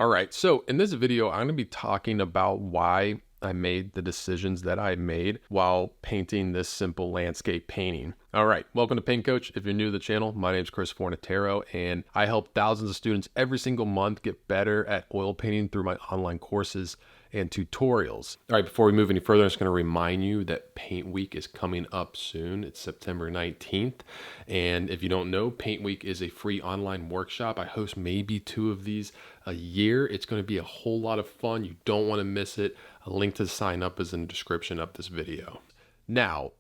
All right, so in this video, I'm going to be talking about why I made the decisions that I made while painting this simple landscape painting. All right, welcome to Paint Coach. If you're new to the channel, my name is Chris Fornatero, and I help thousands of students every single month get better at oil painting through my online courses and tutorials. All right, before we move any further, I'm just going to remind you that Paint Week is coming up soon. It's September 19th. And if you don't know, Paint Week is a free online workshop. I host maybe 2 of these a year. It's going to be a whole lot of fun. You don't want to miss it. A link to sign up is in the description of this video. Now,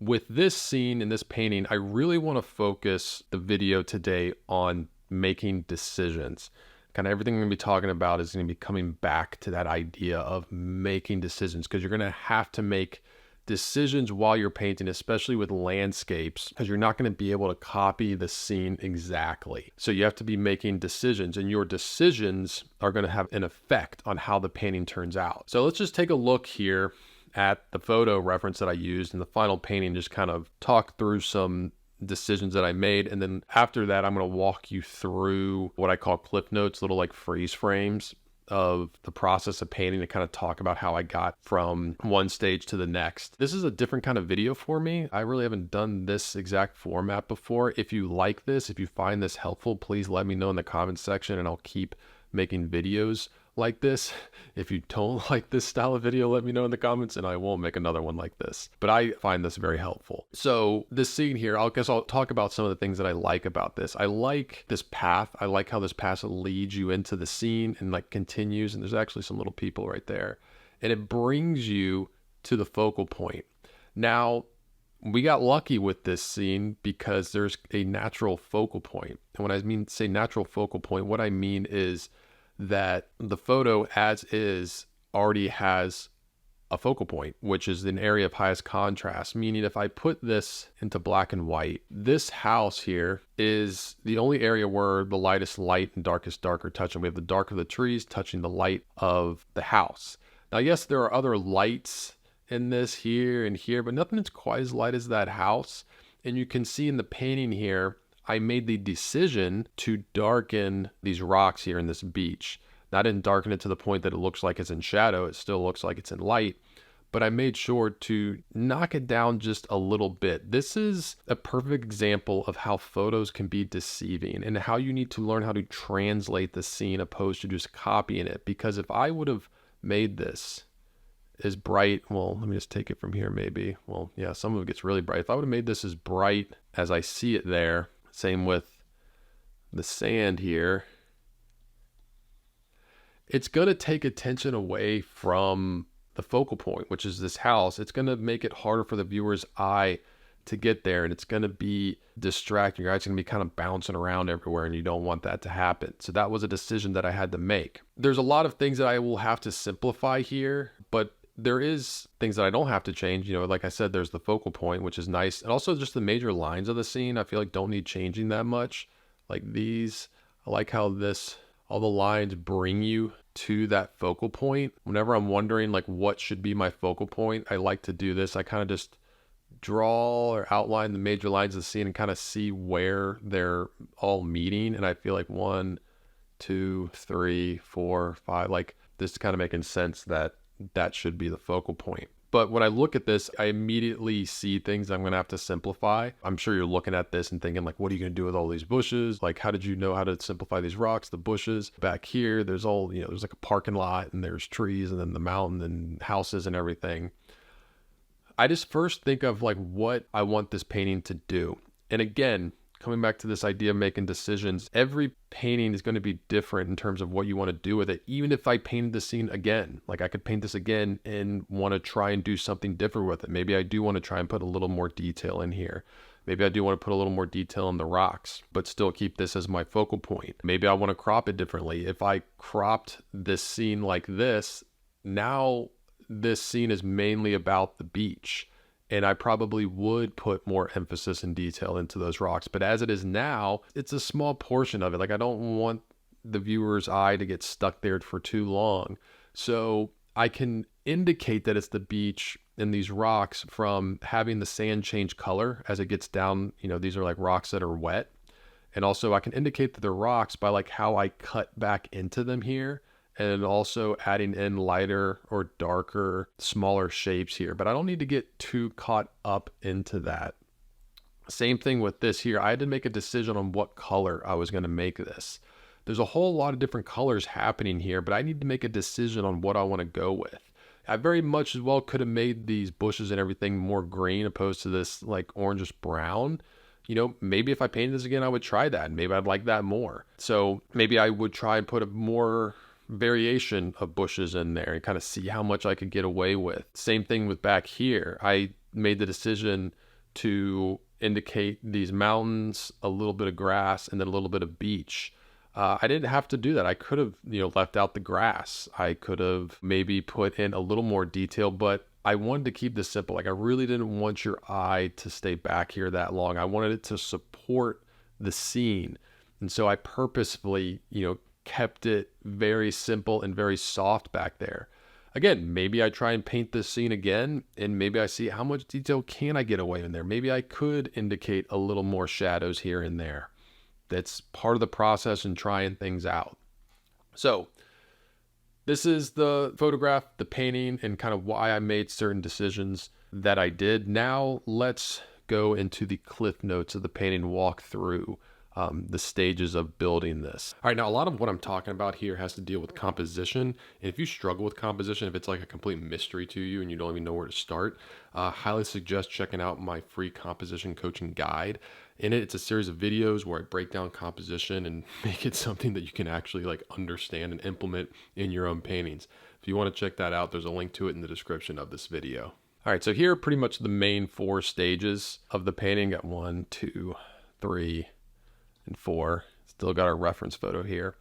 with this scene and this painting, I really want to focus the video today on making decisions. Kind of everything we're going to be talking about is going to be coming back to that idea of making decisions, because you're going to have to make decisions while you're painting, especially with landscapes, because you're not going to be able to copy the scene exactly. So you have to be making decisions, and your decisions are going to have an effect on how the painting turns out. So let's just take a look here at the photo reference that I used in the final painting, just kind of talk through some decisions that I made. And then after that, I'm going to walk you through what I call clip notes, little like freeze frames of the process of painting, to kind of talk about how I got from one stage to the next. This is a different kind of video for me. I really haven't done this exact format before. If you like this, if you find this helpful, please let me know in the comments section, and I'll keep making videos like this. If you don't like this style of video, let me know in the comments and I won't make another one like this. But I find this very helpful. So this scene here, I guess I'll talk about some of the things that I like about this. I like this path. I like how this path leads you into the scene and like continues. And there's actually some little people right there. And it brings you to the focal point. Now, we got lucky with this scene because there's a natural focal point. And when I say natural focal point, what I mean is that the photo as is already has a focal point, which is an area of highest contrast, meaning if I put this into black and white, this house here is the only area where the lightest light and darkest dark are touching. We have the dark of the trees touching the light of the house. Now, yes, there are other lights in this here and here, but nothing is quite as light as that house. And you can see in the painting here, I made the decision to darken these rocks here in this beach. Now, I didn't darken it to the point that it looks like it's in shadow. It still looks like it's in light, but I made sure to knock it down just a little bit. This is a perfect example of how photos can be deceiving and how you need to learn how to translate the scene opposed to just copying it. Because if I would have made this as bright, well, let me just take it from here maybe. Well, yeah, some of it gets really bright. If I would have made this as bright as I see it there, same with the sand here, it's going to take attention away from the focal point, which is this house. It's going to make it harder for the viewer's eye to get there, and it's going to be distracting. Your eye's going to be kind of bouncing around everywhere, and you don't want that to happen. So that was a decision that I had to make. There's a lot of things that I will have to simplify here, but there is things that I don't have to change. You know, like I said, there's the focal point, which is nice. And also just the major lines of the scene, I feel like don't need changing that much. Like these, I like how all the lines bring you to that focal point. Whenever I'm wondering like what should be my focal point, I like to do this. I kind of just draw or outline the major lines of the scene and kind of see where they're all meeting. And I feel like 1, 2, 3, 4, 5, like this is kind of making sense that should be the focal point. But when I look at this, I immediately see things I'm going to have to simplify. I'm sure you're looking at this and thinking like, what are you going to do with all these bushes? Like, how did you know how to simplify these rocks, the bushes? Back here, there's all, there's like a parking lot and there's trees and then the mountain and houses and everything. I just first think of like what I want this painting to do. And again, coming back to this idea of making decisions, every painting is going to be different in terms of what you want to do with it. Even if I painted the scene again, like I could paint this again and want to try and do something different with it. Maybe I do want to try and put a little more detail in here. Maybe I do want to put a little more detail in the rocks, but still keep this as my focal point. Maybe I want to crop it differently. If I cropped this scene like this, now this scene is mainly about the beach. And I probably would put more emphasis and detail into those rocks. But as it is now, it's a small portion of it. Like I don't want the viewer's eye to get stuck there for too long. So I can indicate that it's the beach and these rocks from having the sand change color as it gets down. These are like rocks that are wet. And also I can indicate that they're rocks by like how I cut back into them here, and also adding in lighter or darker, smaller shapes here. But I don't need to get too caught up into that. Same thing with this here. I had to make a decision on what color I was going to make this. There's a whole lot of different colors happening here, but I need to make a decision on what I want to go with. I very much as well could have made these bushes and everything more green opposed to this like orangish brown. You know, maybe if I painted this again, I would try that. Maybe I'd like that more. So maybe I would try and put a more variation of bushes in there and kind of see how much I could get away with. Same thing with back here. I made the decision to indicate these mountains, a little bit of grass, and then a little bit of beach. I didn't have to do that. I could have, left out the grass. I could have maybe put in a little more detail, but I wanted to keep this simple. Like I really didn't want your eye to stay back here that long. I wanted it to support the scene. And so I purposefully, kept it very simple and very soft back there. Again, maybe I try and paint this scene again, and maybe I see how much detail can I get away in there. Maybe I could indicate a little more shadows here and there. That's part of the process and trying things out. So this is the photograph, the painting, and kind of why I made certain decisions that I did. Now let's go into the cliff notes of the painting, walk through the stages of building this. All right, now a lot of what I'm talking about here has to deal with composition. And if you struggle with composition, if it's like a complete mystery to you and you don't even know where to start, highly suggest checking out my free composition coaching guide. In it, it's a series of videos where I break down composition and make it something that you can actually like understand and implement in your own paintings. If you want to check that out, there's a link to it in the description of this video. All right, so here are pretty much the main 4 stages of the painting. Got 1, 2, 3, and 4. Still got our reference photo here.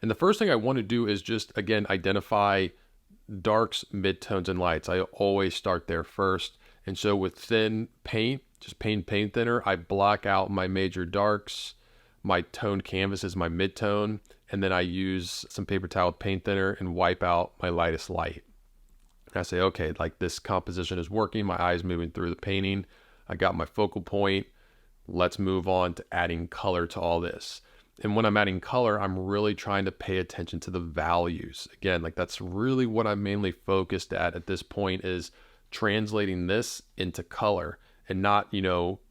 And the first thing I want to do is just, again, identify darks, midtones, and lights. I always start there first. And so with thin paint, just paint thinner, I block out my major darks. My toned canvas is my midtone. And then I use some paper towel with paint thinner and wipe out my lightest light. And I say, okay, like this composition is working. My eye's moving through the painting. I got my focal point. Let's move on to adding color to all this. And when I'm adding color, I'm really trying to pay attention to the values. Again, like that's really what I'm mainly focused at this point, is translating this into color and not,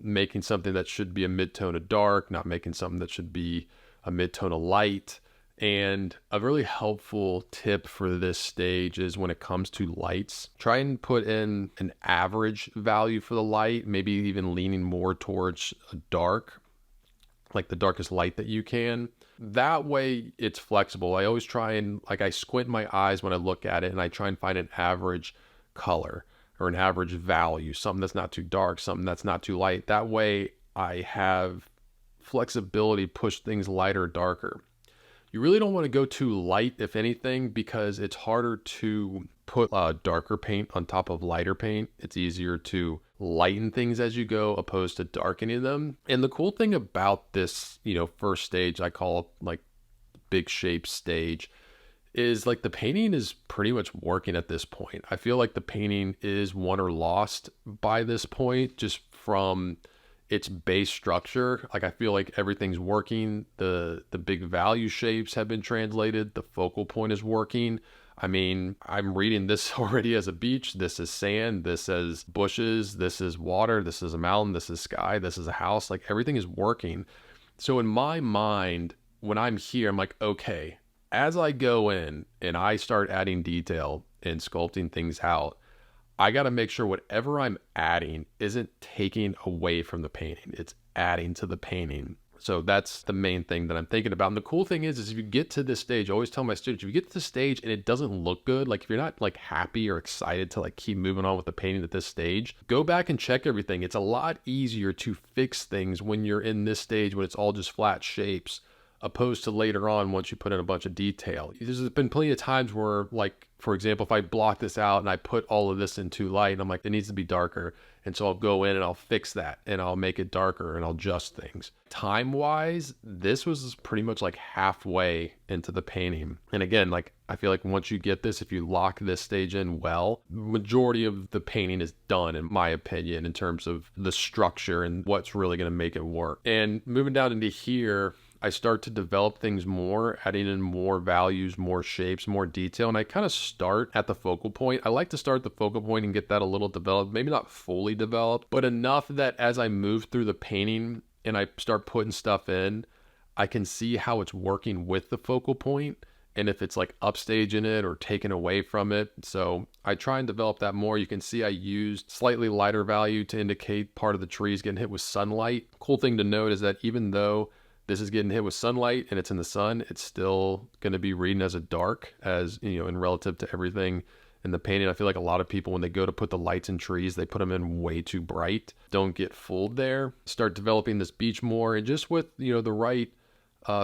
making something that should be a midtone of dark, not making something that should be a midtone of light. And a really helpful tip for this stage is when it comes to lights, try and put in an average value for the light, maybe even leaning more towards a dark, like the darkest light that you can. That way it's flexible. I always try and I squint my eyes when I look at it, and I try and find an average color or an average value, something that's not too dark, something that's not too light. That way I have flexibility, push things lighter or darker. You really don't want to go too light, if anything, because it's harder to put darker paint on top of lighter paint. It's easier to lighten things as you go opposed to darkening them. And the cool thing about this, first stage, I call like big shape stage, is like the painting is pretty much working at this point. I feel like the painting is won or lost by this point, just from its base structure. Like I feel like everything's working. The big value shapes have been translated. The focal point is working. I mean, I'm reading this already as a beach. This is sand. This is bushes. This is water. This is a mountain. This is sky. This is a house. Like everything is working. So in my mind, when I'm here, I'm like, okay, as I go in and I start adding detail and sculpting things out, I got to make sure whatever I'm adding isn't taking away from the painting. It's adding to the painting. So that's the main thing that I'm thinking about. And the cool thing is if you get to this stage, I always tell my students, if you get to the stage and it doesn't look good, like if you're not like happy or excited to like keep moving on with the painting at this stage, go back and check everything. It's a lot easier to fix things when you're in this stage, when it's all just flat shapes, opposed to later on once you put in a bunch of detail. There's been plenty of times where, like, for example, if I block this out and I put all of this in too light, and I'm like, it needs to be darker. And so I'll go in and I'll fix that and I'll make it darker and I'll adjust things. Time-wise, this was pretty much like halfway into the painting. And again, like, I feel like once you get this, if you lock this stage in well, majority of the painting is done, in my opinion, in terms of the structure and what's really going to make it work. And moving down into here, I start to develop things more, adding in more values, more shapes, more detail. And I kind of start at the focal point. I like to start at the focal point and get that a little developed, maybe not fully developed, but enough that as I move through the painting and I start putting stuff in, I can see how it's working with the focal point and if it's like upstaging it or taken away from it. So I try and develop that more. You can see I used slightly lighter value to indicate part of the tree is getting hit with sunlight. Cool thing to note is that even though this is getting hit with sunlight and it's in the sun, it's still going to be reading as a dark, as, you know, in relative to everything in the painting. I feel like a lot of people, when they go to put the lights in trees, they put them in way too bright. Don't get fooled there. Start developing this beach more, and just with, you know, the right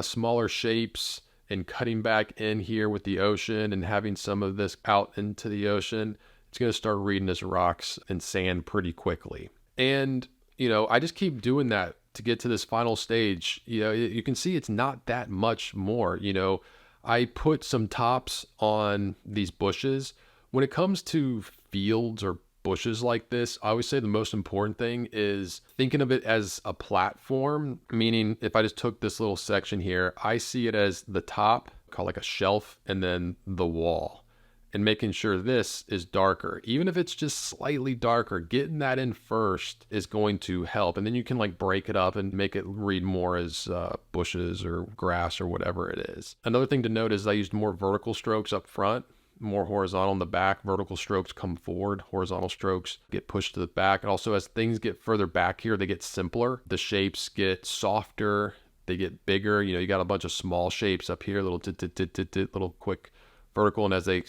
smaller shapes and cutting back in here with the ocean and having some of this out into the ocean, it's going to start reading as rocks and sand pretty quickly. And, you know, I just keep doing that to get to this final stage. You know, you can see it's not that much more. You know, I put some tops on these bushes. When it comes to fields or bushes like this, I always say the most important thing is thinking of it as a platform, meaning if I just took this little section here, I see it as the top, called like a shelf, and then the wall. And making sure this is darker, even if it's just slightly darker, getting that in first is going to help. And then you can like break it up and make it read more as bushes or grass or whatever it is. Another thing to note is I used more vertical strokes up front, more horizontal in the back. Vertical strokes come forward, horizontal strokes get pushed to the back. And also as things get further back here, they get simpler. The shapes get softer, they get bigger. You know, you got a bunch of small shapes up here, little little quick vertical. And as they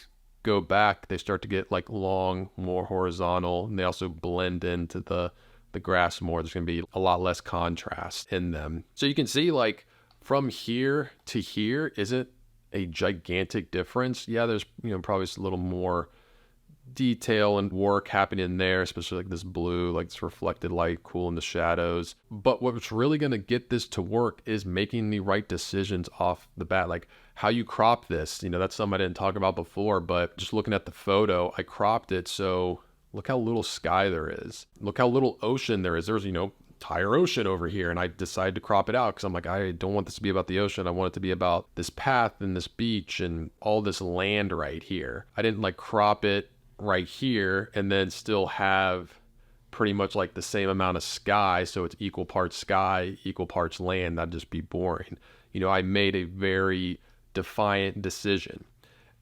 go back, they start to get like long, more horizontal, and they also blend into the grass more. There's going to be a lot less contrast in them. So you can see like from here to here isn't a gigantic difference. Yeah, there's, you know, probably a little more detail and work happening in there, especially like this blue, like this reflected light, cool in the shadows. But what's really going to get this to work is making the right decisions off the bat, like how you crop this. You know, that's something I didn't talk about before, but just looking at the photo, I cropped it so look how little sky there is. Look how little ocean there is. There's, you know, entire ocean over here, and I decided to crop it out because I'm like, I don't want this to be about the ocean. I want it to be about this path and this beach and all this land right here. I didn't like crop it right here and then still have pretty much like the same amount of sky, so it's equal parts sky, equal parts land. That'd just be boring. You know, I made a very defiant decision.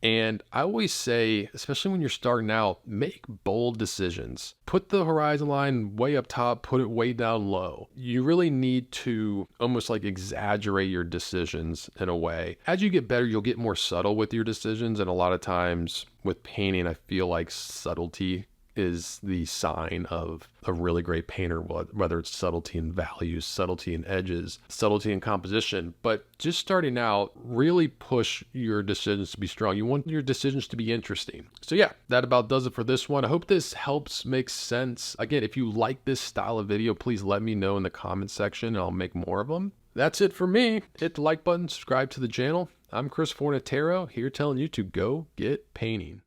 And I always say, especially when you're starting out, make bold decisions. Put the horizon line way up top, put it way down low. You really need to almost like exaggerate your decisions in a way. As you get better, you'll get more subtle with your decisions. And a lot of times with painting, I feel like subtlety is the sign of a really great painter, whether it's subtlety in values, subtlety in edges, subtlety in composition. But just starting out, really push your decisions to be strong. You want your decisions to be interesting. So yeah, that about does it for this one. I hope this helps make sense. Again, if you like this style of video, please let me know in the comment section and I'll make more of them. That's it for me. Hit the like button, subscribe to the channel. I'm Chris Fornatero, here telling you to go get painting.